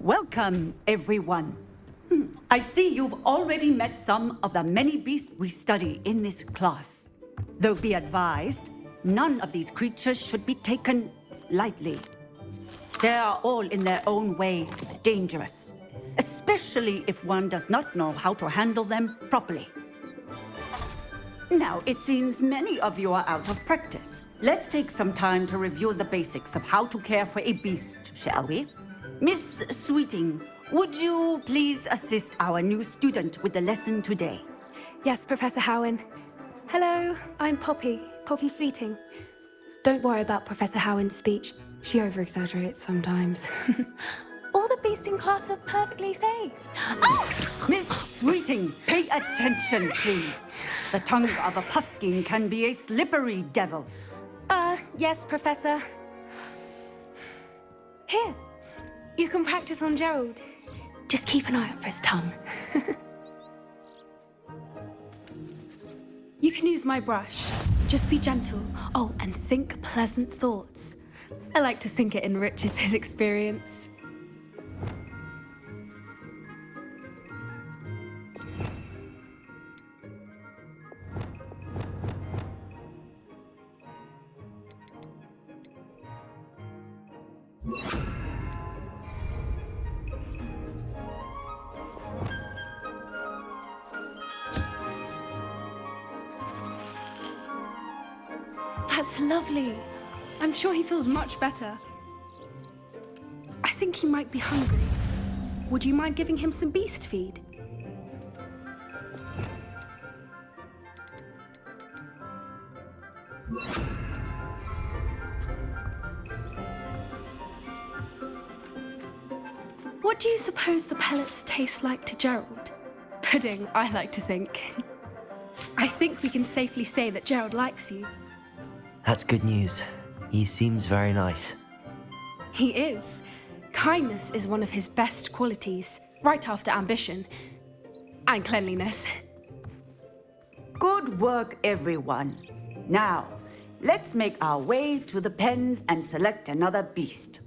Welcome, everyone. I see you've already met some of the many beasts we study in this class. Though be advised, none of these creatures should be taken lightly. They are all in their own way dangerous, especially if one does not know how to handle them properly. Now, it seems many of you are out of practice. Let's take some time to review the basics of how to care for a beast, shall we? Miss Sweeting, would you please assist our new student with the lesson today? Yes, Professor Howen. Hello, I'm Poppy Sweeting. Don't worry about Professor Howen's speech. She over-exaggerates sometimes. All the beasts in class are perfectly safe. Oh! Miss Sweeting, pay attention, please. The tongue of a puffskein can be a slippery devil. Yes, Professor. Here, you can practice on Gerald. Just keep an eye out for his tongue. You can use my brush. Just be gentle. Oh, and think pleasant thoughts. I like to think it enriches his experience. That's lovely. I'm sure he feels much better. I think he might be hungry. Would you mind giving him some beast feed? What do you suppose the pellets taste like to Gerald? Pudding, I like to think. I think we can safely say that Gerald likes you. That's good news. He seems very nice. He is. Kindness is one of his best qualities, right after ambition. And cleanliness. Good work, everyone. Now, let's make our way to the pens and select another beast.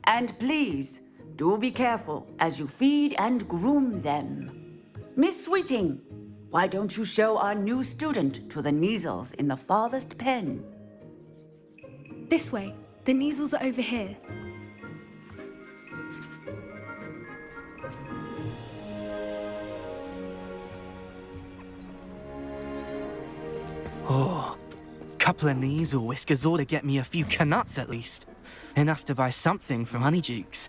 And please, do be careful as you feed and groom them. Miss Sweeting, why don't you show our new student to the Neasels in the farthest pen? This way. The Neasels are over here. Oh, couple of Neasel whiskers ought to get me a few canuts at least. Enough to buy something from Honeydukes.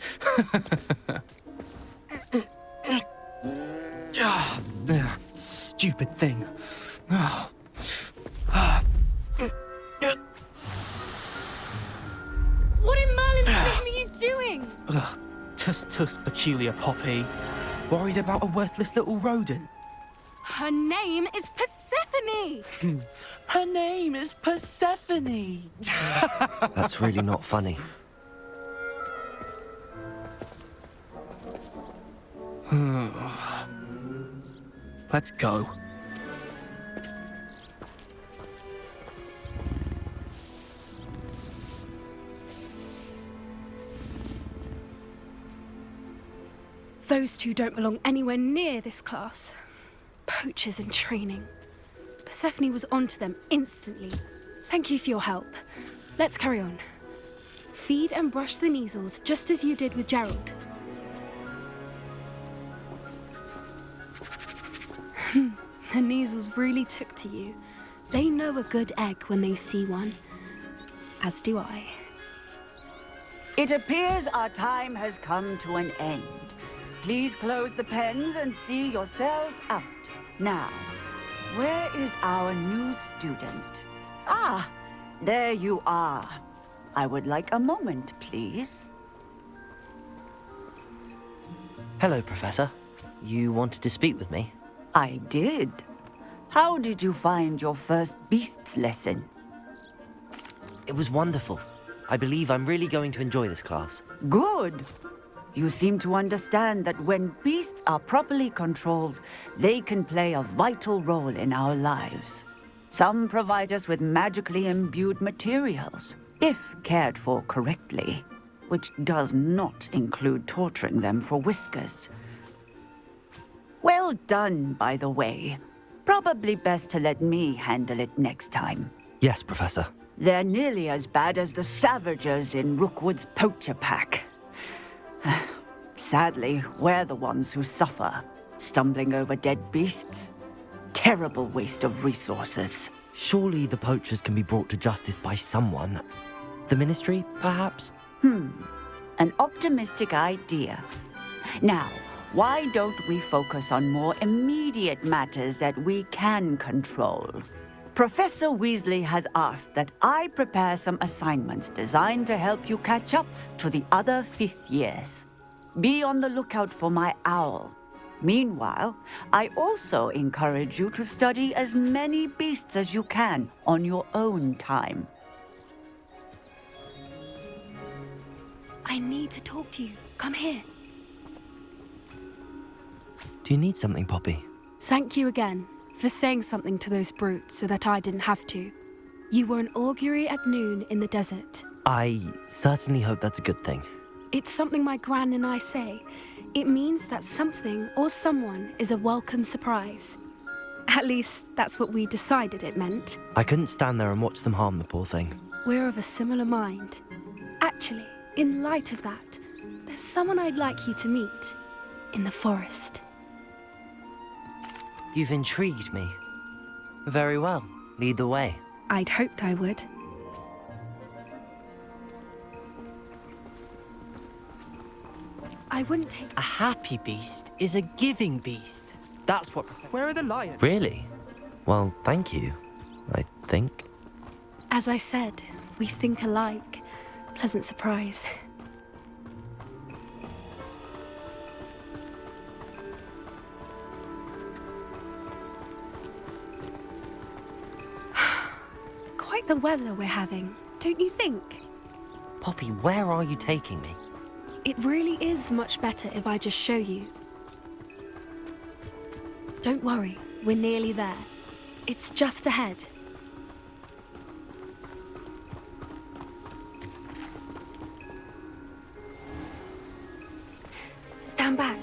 Stupid thing. What in Merlin's name are you doing? Tuss, peculiar Poppy. Worried about a worthless little rodent. Her name is Persephone! Her name is Persephone! That's really not funny. Let's go. Those two don't belong anywhere near this class. Poachers in training. Persephone was onto them instantly. Thank you for your help. Let's carry on. Feed and brush the Neasels just as you did with Gerald. The Neasels really took to you. They know a good egg when they see one. As do I. It appears our time has come to an end. Please close the pens and see yourselves out. Now, where is our new student? Ah, there you are. I would like a moment, please. Hello, Professor. You wanted to speak with me? I did. How did you find your first beasts lesson? It was wonderful. I believe I'm really going to enjoy this class. Good. You seem to understand that when beasts are properly controlled, they can play a vital role in our lives. Some provide us with magically imbued materials, if cared for correctly. which does not include torturing them for whiskers. Well done, by the way. Probably best to let me handle it next time. Yes, Professor. They're nearly as bad as the Savagers in Rookwood's poacher pack. Sadly, we're the ones who suffer, stumbling over dead beasts. Terrible waste of resources. Surely the poachers can be brought to justice by someone. The Ministry, perhaps? An optimistic idea. Now, why don't we focus on more immediate matters that we can control? Professor Weasley has asked that I prepare some assignments designed to help you catch up to the other fifth years. Be on the lookout for my owl. Meanwhile, I also encourage you to study as many beasts as you can on your own time. I need to talk to you. Come here. Do you need something, Poppy? Thank you again for saying something to those brutes so that I didn't have to. You were an augury at noon in the desert. I certainly hope that's a good thing. It's something my gran and I say. It means that something or someone is a welcome surprise. At least, that's what we decided it meant. I couldn't stand there and watch them harm the poor thing. We're of a similar mind. Actually, in light of that, there's someone I'd like you to meet in the forest. You've intrigued me. Very well. Lead the way. I'd hoped I would. I wouldn't take... A happy beast is a giving beast. That's what... Where are the lions? Really? Well, thank you, I think. As I said, we think alike. Pleasant surprise. Quite the weather we're having, don't you think? Poppy, where are you taking me? It really is much better if I just show you. Don't worry, we're nearly there. It's just ahead. Stand back.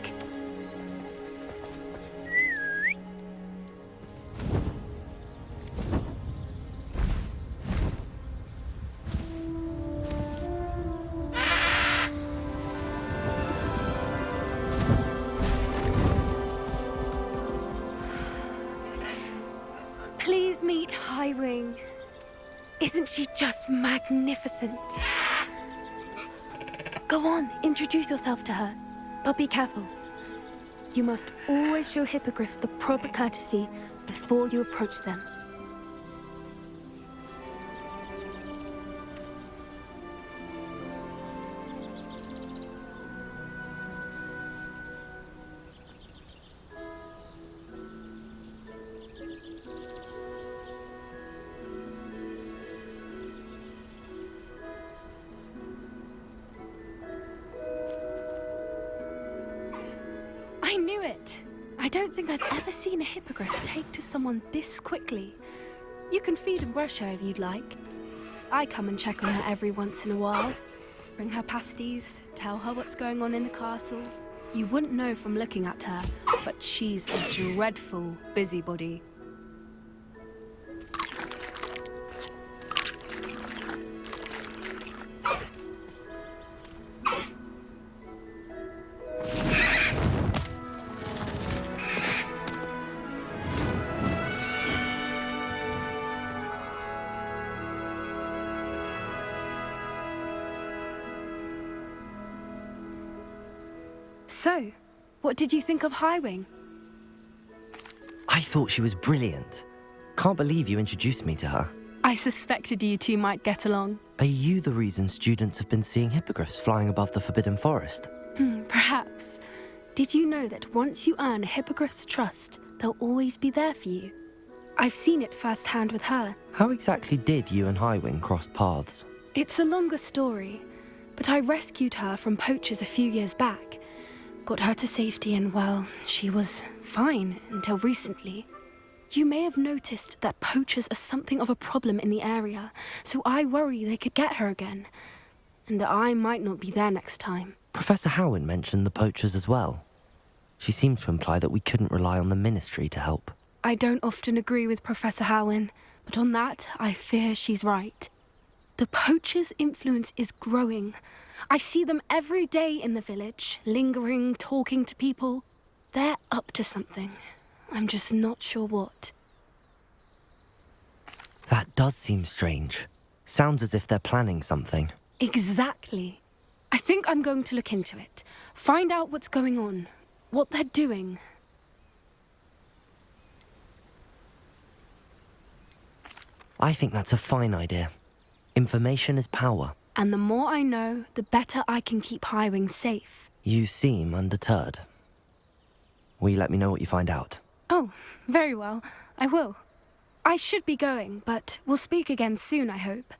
Please meet Highwing. Isn't she just magnificent? Go on, introduce yourself to her. But be careful. You must always show hippogriffs the proper courtesy before you approach them. I knew it! I don't think I've ever seen a hippogriff take to someone this quickly. You can feed and brush her if you'd like. I come and check on her every once in a while. Bring her pasties, tell her what's going on in the castle. You wouldn't know from looking at her, but she's a dreadful busybody. So, what did you think of Highwing? I thought she was brilliant. Can't believe you introduced me to her. I suspected you two might get along. Are you the reason students have been seeing hippogriffs flying above the Forbidden Forest? Perhaps. Did you know that once you earn a hippogriff's trust, they'll always be there for you? I've seen it firsthand with her. How exactly did you and Highwing cross paths? It's a longer story, but I rescued her from poachers a few years back. Got her to safety and, well, she was fine until recently. You may have noticed that poachers are something of a problem in the area, so I worry they could get her again. and I might not be there next time. Professor Howen mentioned the poachers as well. She seemed to imply that we couldn't rely on the Ministry to help. I don't often agree with Professor Howen, but on that, I fear she's right. The poachers' influence is growing. I see them every day in the village, lingering, talking to people. They're up to something. I'm just not sure what. That does seem strange. Sounds as if they're planning something. Exactly. I think I'm going to look into it. Find out what's going on, what they're doing. I think that's a fine idea. Information is power. And the more I know, the better I can keep Highwing safe. You seem undeterred. Will you let me know what you find out? Oh, very well. I will. I should be going, but we'll speak again soon, I hope.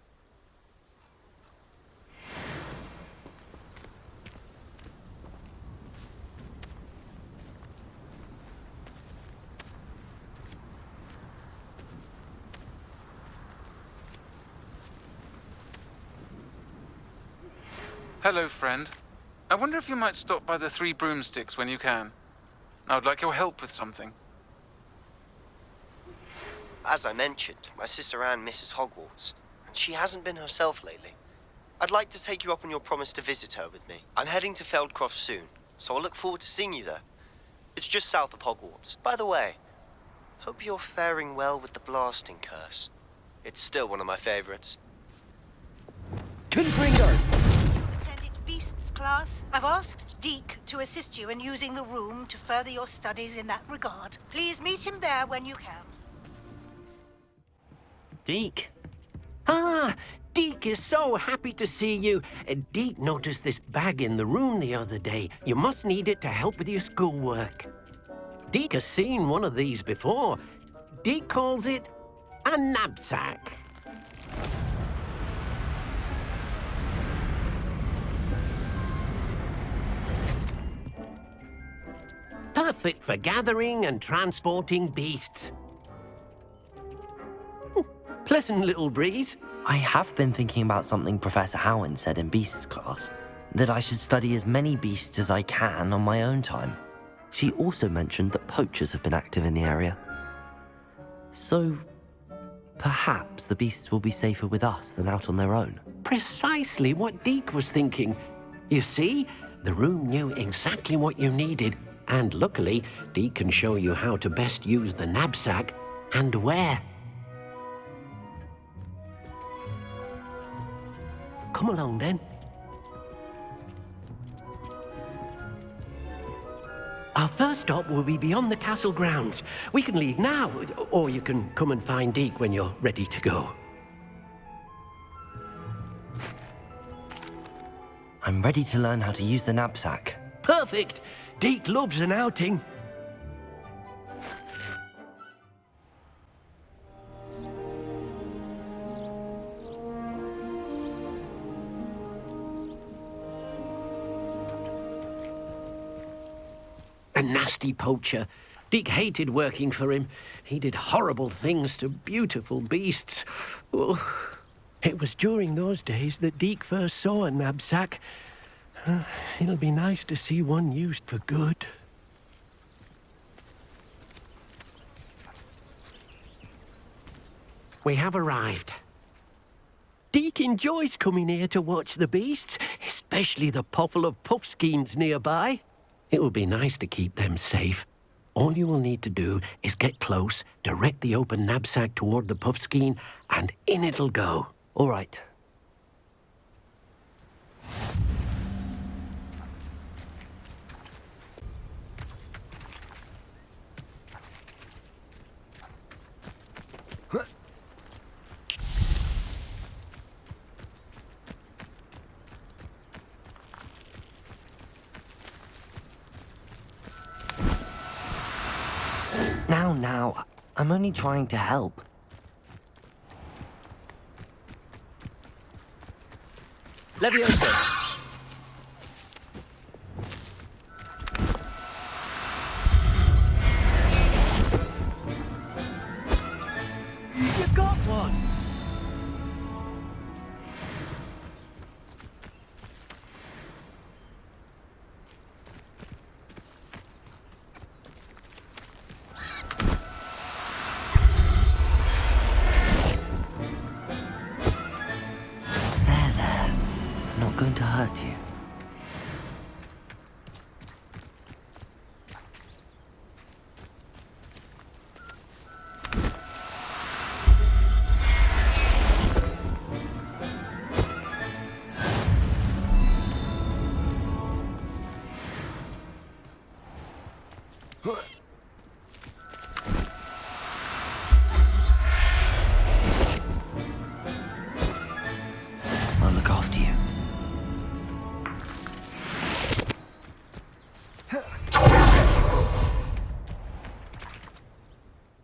Hello, friend. I wonder if you might stop by the Three Broomsticks when you can. I would like your help with something. As I mentioned, my sister Anne misses Hogwarts, and she hasn't been herself lately. I'd like to take you up on your promise to visit her with me. I'm heading to Feldcroft soon, so I look forward to seeing you there. It's just south of Hogwarts. By the way, hope you're faring well with the blasting curse. It's still one of my favorites. Confringo! Attended Beasts class. I've asked Deke to assist you in using the room to further your studies in that regard. Please meet him there when you can. Deke. Ah, Deke is so happy to see you. Deke noticed this bag in the room the other day. You must need it to help with your schoolwork. Deke has seen one of these before. Deke calls it a knapsack. Perfect for gathering and transporting beasts. Pleasant little breeze. I have been thinking about something Professor Howen said in Beasts class, that I should study as many beasts as I can on my own time. She also mentioned that poachers have been active in the area. So, perhaps the beasts will be safer with us than out on their own. Precisely what Deke was thinking. You see, the room knew exactly what you needed, and luckily, Deke can show you how to best use the knapsack and where. Come along, then. Our first stop will be beyond the castle grounds. We can leave now, or you can come and find Deke when you're ready to go. I'm ready to learn how to use the knapsack. Perfect! Deke loves an outing. A nasty poacher. Deke hated working for him. He did horrible things to beautiful beasts. Oh. It was during those days that Deke first saw a knapsack. It'll be nice to see one used for good. We have arrived. Deke enjoys coming here to watch the beasts, especially the potful of puffskeins nearby. It will be nice to keep them safe. All you will need to do is get close, direct the open knapsack toward the puffskein, and in it'll go. All right. Now, I'm only trying to help. Leviosa! You got one! I'll look after you.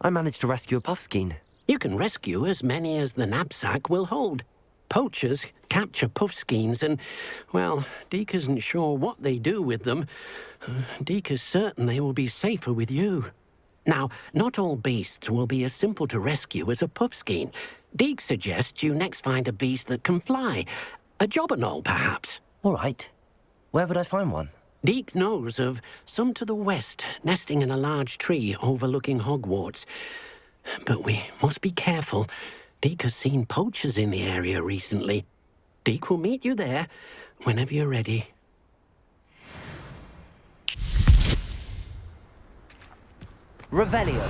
I managed to rescue a puffskein. You can rescue as many as the knapsack will hold. Poachers capture puffskeins and, well, Deke isn't sure what they do with them. Deke is certain they will be safer with you. Now, not all beasts will be as simple to rescue as a puffskein. Deke suggests you next find a beast that can fly. A jobberknoll, perhaps. All right. Where would I find one? Deke knows of some to the west, nesting in a large tree overlooking Hogwarts. But we must be careful. Deke has seen poachers in the area recently. Deke will meet you there whenever you're ready. Revelio.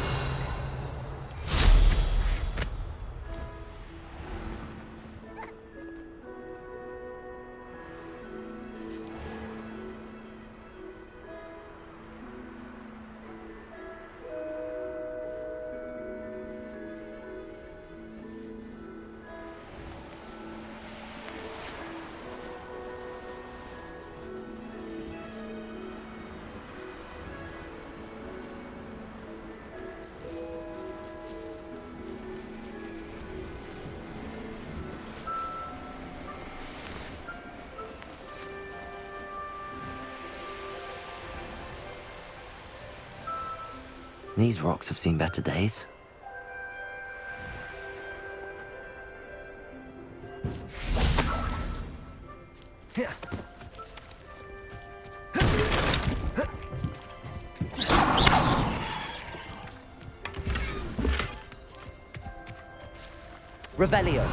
These rocks have seen better days. Revelio.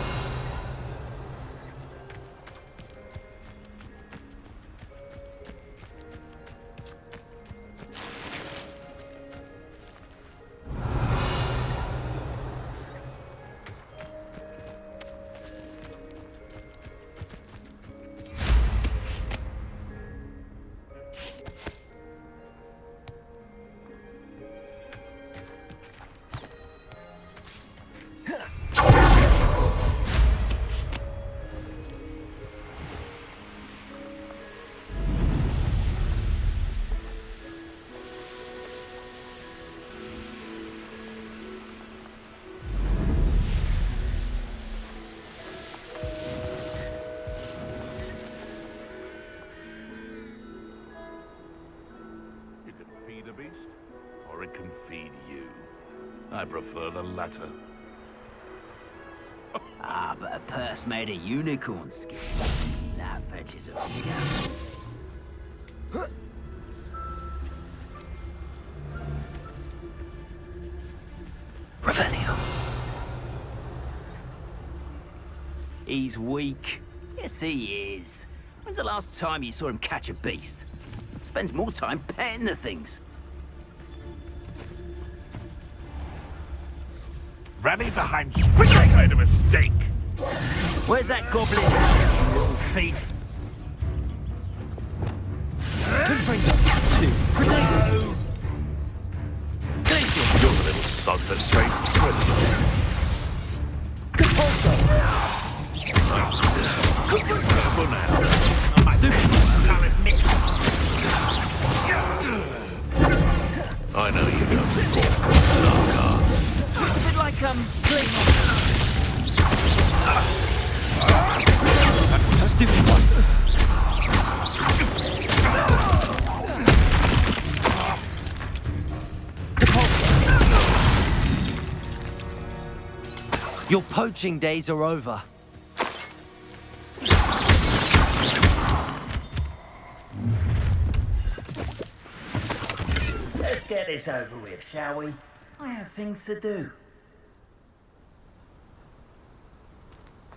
Or it can feed you. I prefer the latter. Ah, but a purse made of unicorn skin. That fetches a scam. Revelio. He's weak. Yes, he is. When's the last time you saw him catch a beast? Spends more time petting the things. Rally behind Squid made a mistake. Where's that goblin, you little thief? You're the little sod that straight from Squid. Careful now. I know you don't before. It's a bit like, Stupid one. Your poaching days are over. Let's get this over with, shall we? I have things to do.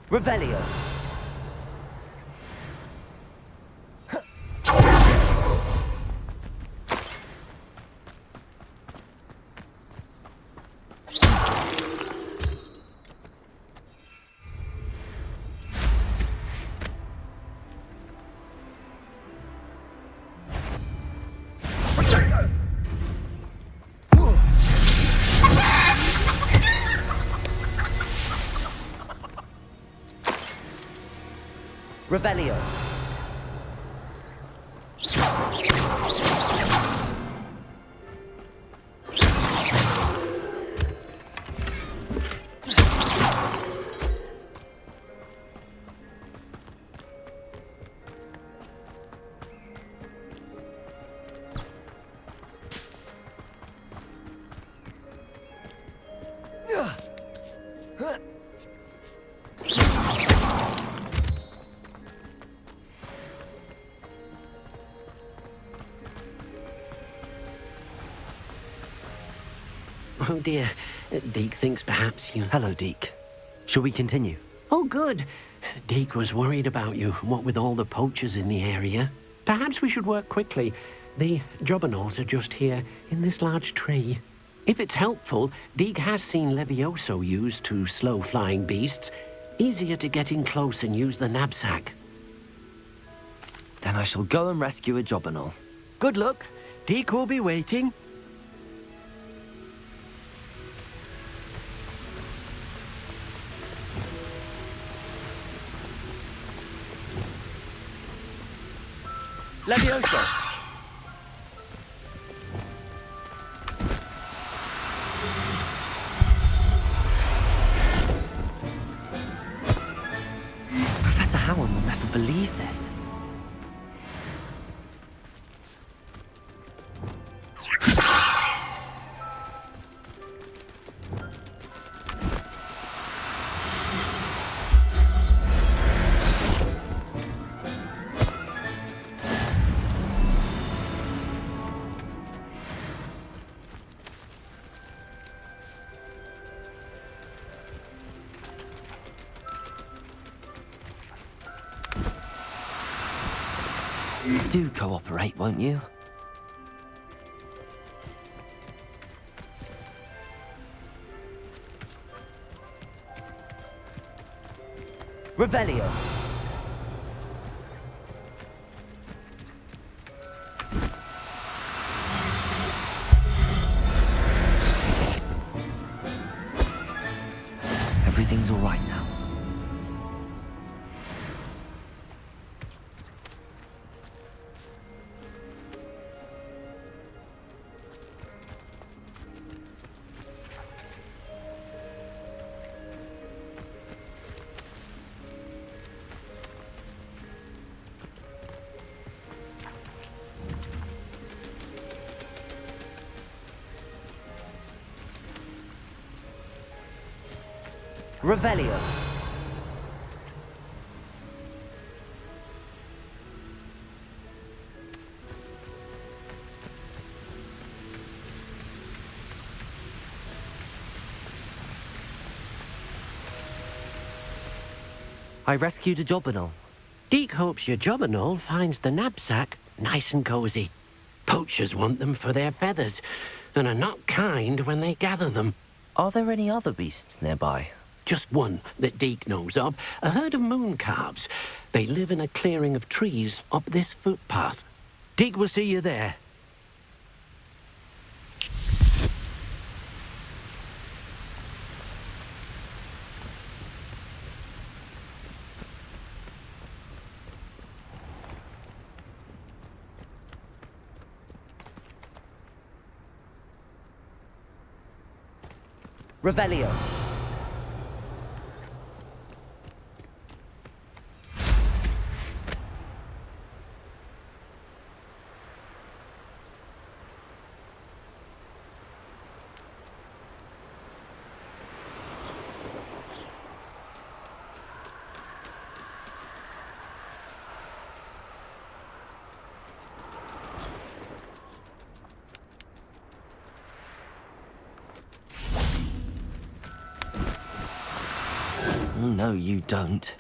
Revelio. Revelio. Oh dear. Deke thinks perhaps you... Hello, Deke. Shall we continue? Oh, good. Deke was worried about you, what with all the poachers in the area. Perhaps we should work quickly. The jobberknolls are just here, in this large tree. If it's helpful, Deke has seen Levioso used to slow flying beasts. Easier to get in close and use the knapsack. Then I shall go and rescue a jobberknoll. Good luck. Deke will be waiting. Levioso! Professor Howard will never believe this. Do cooperate, won't you? Revelio. Everything's all right now. Revelio. I rescued a jobberknoll. Deke hopes your jobberknoll finds the knapsack nice and cozy. Poachers want them for their feathers, and are not kind when they gather them. Are there any other beasts nearby? Just one that Deke knows of, a herd of moon calves. They live in a clearing of trees up this footpath. Deke will see you there. Revelio. No, you don't.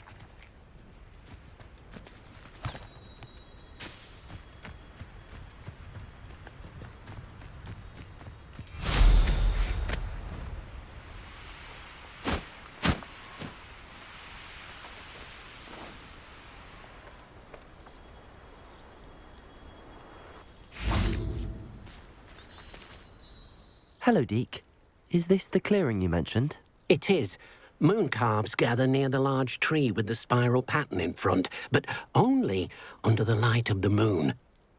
Hello, Deke. Is this the clearing you mentioned? It is. Mooncalves gather near the large tree with the spiral pattern in front, but only under the light of the moon.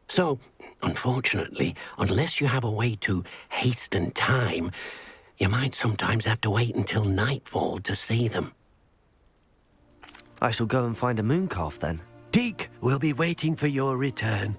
So, unfortunately, unless you have a way to hasten time, you might sometimes have to wait until nightfall to see them. I shall go and find a mooncalf then. Deke will be waiting for your return.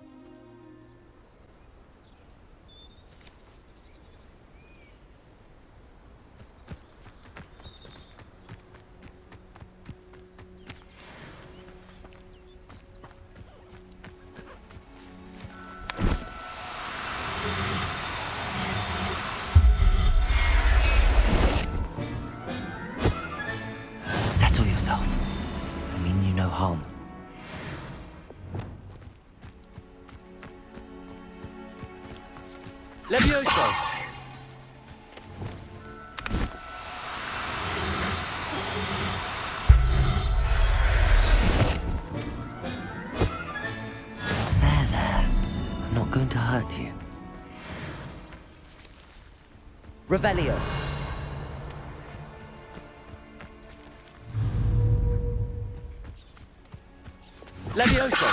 Settle yourself. I mean you no harm. Levioso! There. I'm not going to hurt you. Revelio. Levioso!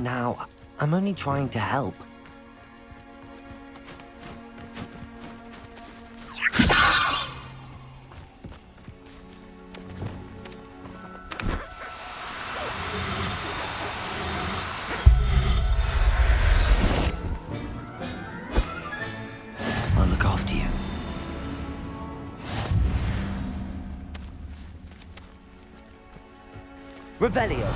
Now. I'm only trying to help. I'll look after you. Revelio.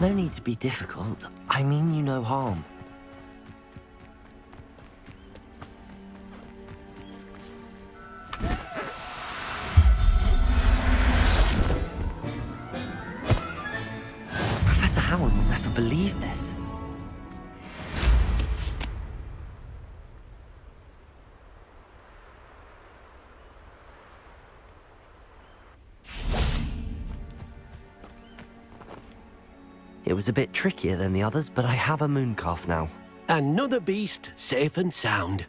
No need to be difficult. I mean you no harm. Professor Howard will never believe this. It was a bit trickier than the others, but I have a mooncalf now. Another beast, safe and sound.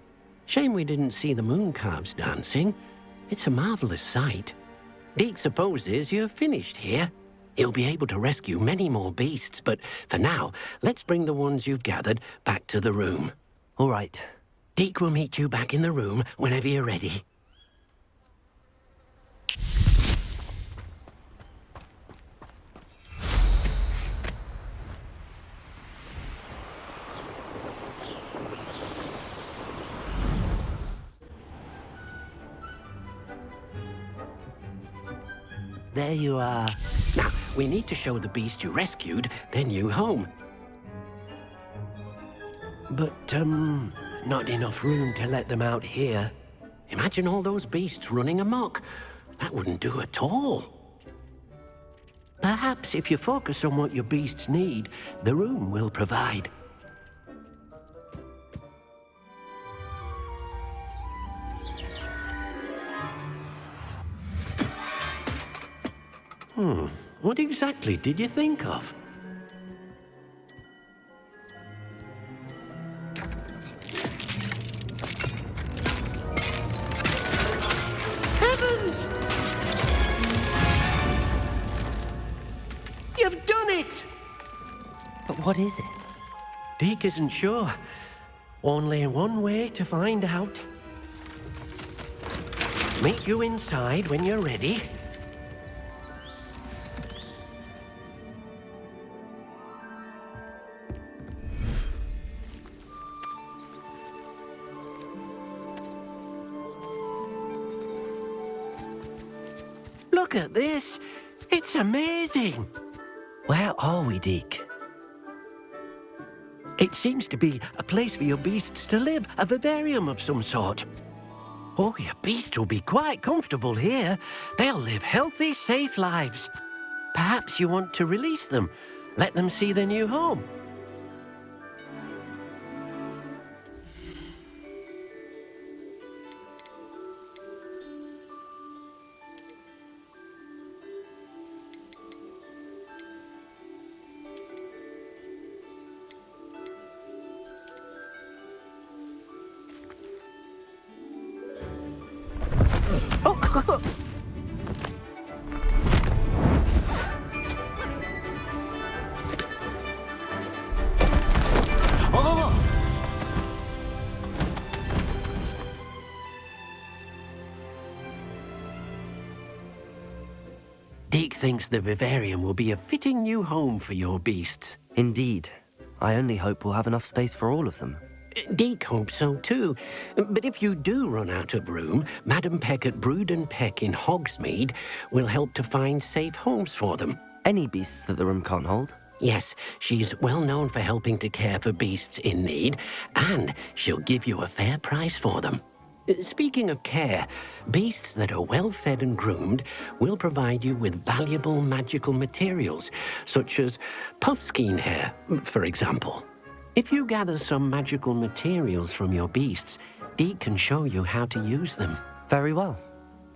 Shame we didn't see the mooncalves dancing. It's a marvelous sight. Deke supposes you're finished here. He'll be able to rescue many more beasts, but for now, let's bring the ones you've gathered back to the room. All right. Deke will meet you back in the room whenever you're ready. There you are. Now, we need to show the beast you rescued their new home. But, not enough room to let them out here. Imagine all those beasts running amok. That wouldn't do at all. Perhaps if you focus on what your beasts need, the room will provide. What exactly did you think of? Heavens! You've done it! But what is it? Deke isn't sure. Only one way to find out. Meet you inside when you're ready. Look at this. It's amazing. Where are we, Deke? It seems to be a place for your beasts to live, a vivarium of some sort. Oh, your beasts will be quite comfortable here. They'll live healthy, safe lives. Perhaps you want to release them, let them see their new home. Deke thinks the vivarium will be a fitting new home for your beasts. Indeed. I only hope we'll have enough space for all of them. Deke hopes so too. But if you do run out of room, Madam Peck at Brood and Peck in Hogsmeade will help to find safe homes for them. Any beasts that the room can't hold? Yes, she's well known for helping to care for beasts in need, and she'll give you a fair price for them. Speaking of care, beasts that are well fed and groomed will provide you with valuable magical materials, such as puffskein hair, for example. If you gather some magical materials from your beasts, Deke can show you how to use them. Very well.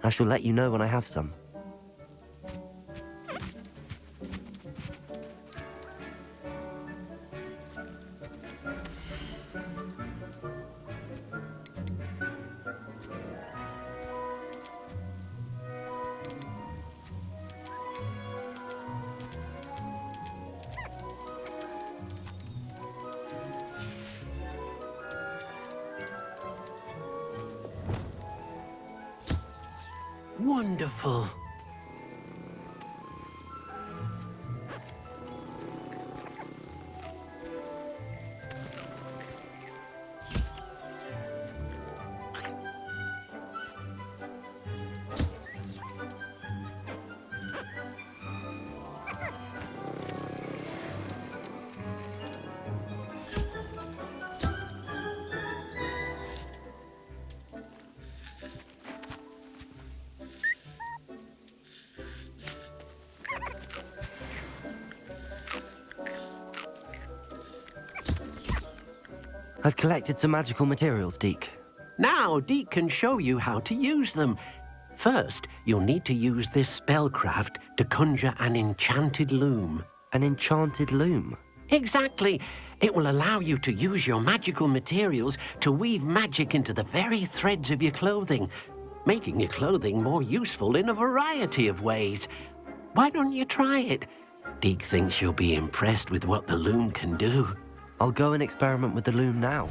I shall let you know when I have some. Wonderful. I've collected some magical materials, Deke. Now Deke can show you how to use them. First, you'll need to use this spellcraft to conjure an enchanted loom. An enchanted loom? Exactly. It will allow you to use your magical materials to weave magic into the very threads of your clothing, making your clothing more useful in a variety of ways. Why don't you try it? Deke thinks you'll be impressed with what the loom can do. I'll go and experiment with the loom now.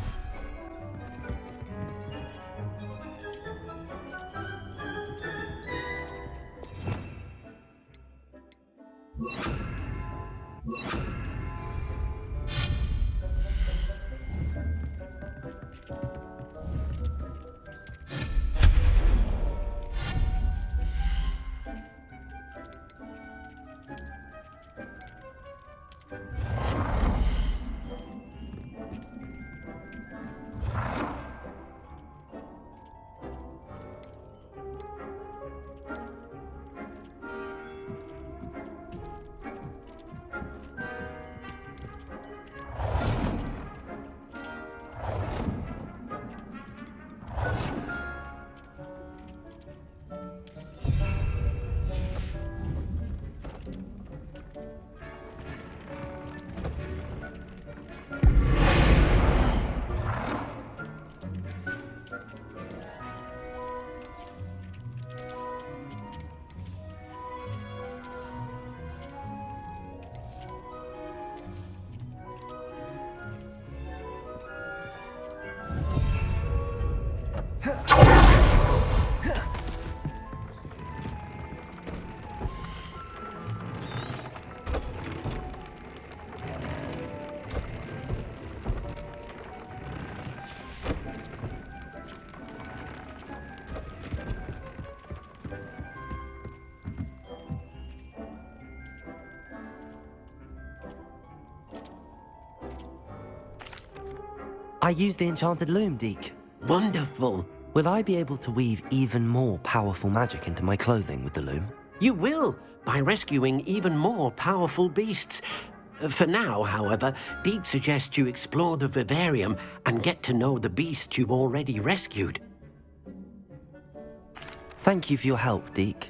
I use the enchanted loom, Deke. Wonderful. Will I be able to weave even more powerful magic into my clothing with the loom? You will, by rescuing even more powerful beasts. For now, however, Deke suggests you explore the vivarium and get to know the beasts you've already rescued. Thank you for your help, Deke.